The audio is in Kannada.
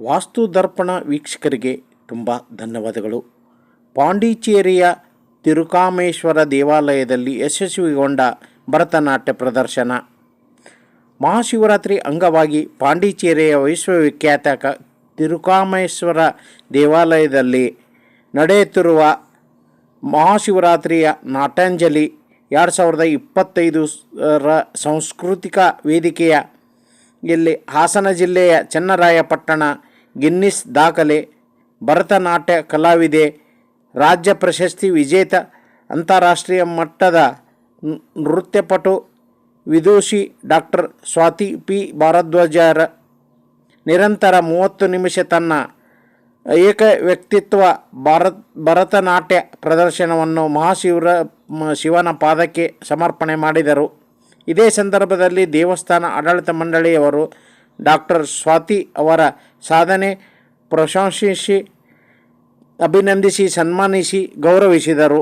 ವಾಸ್ತು ದರ್ಪಣ ವೀಕ್ಷಕರಿಗೆ ತುಂಬ ಧನ್ಯವಾದಗಳು. ಪಾಂಡಿಚೇರಿಯ ತಿರುಕಾಮೇಶ್ವರ ದೇವಾಲಯದಲ್ಲಿ ಯಶಸ್ವಿಗೊಂಡ ಭರತನಾಟ್ಯ ಪ್ರದರ್ಶನ. ಮಹಾಶಿವರಾತ್ರಿ ಅಂಗವಾಗಿ ಪಾಂಡಿಚೇರಿಯ ವಿಶ್ವವಿಖ್ಯಾತ ತಿರುಕಾಮೇಶ್ವರ ದೇವಾಲಯದಲ್ಲಿ ನಡೆಯುತ್ತಿರುವ ಮಹಾಶಿವರಾತ್ರಿಯ ನಾಟ್ಯಾಂಜಲಿ 2025 ಸಾಂಸ್ಕೃತಿಕ ವೇದಿಕೆಯಲ್ಲಿ ಹಾಸನ ಜಿಲ್ಲೆಯ ಚನ್ನರಾಯಪಟ್ಟಣ ಗಿನ್ನಿಸ್ ದಾಖಲೆ ಭರತನಾಟ್ಯ ಕಲಾವಿದೆ, ರಾಜ್ಯ ಪ್ರಶಸ್ತಿ ವಿಜೇತ, ಅಂತಾರಾಷ್ಟ್ರೀಯ ಮಟ್ಟದ ನೃತ್ಯಪಟು, ವಿದೂಷಿ ಡಾಕ್ಟರ್ ಸ್ವಾತಿ ಪಿ ಭಾರದ್ವಾಜರ ನಿರಂತರ 30 ನಿಮಿಷ ತನ್ನ ಏಕ ವ್ಯಕ್ತಿತ್ವ ಭರತನಾಟ್ಯ ಪ್ರದರ್ಶನವನ್ನು ಶಿವನ ಪಾದಕ್ಕೆ ಸಮರ್ಪಣೆ ಮಾಡಿದರು. ಇದೇ ಸಂದರ್ಭದಲ್ಲಿ ದೇವಸ್ಥಾನ ಆಡಳಿತ ಮಂಡಳಿಯವರು ಡಾಕ್ಟರ್ ಸ್ವಾತಿ ಅವರ ಸಾಧನೆ ಪ್ರಶಂಸಿಸಿ, ಅಭಿನಂದಿಸಿ, ಸನ್ಮಾನಿಸಿ, ಗೌರವಿಸಿದರು.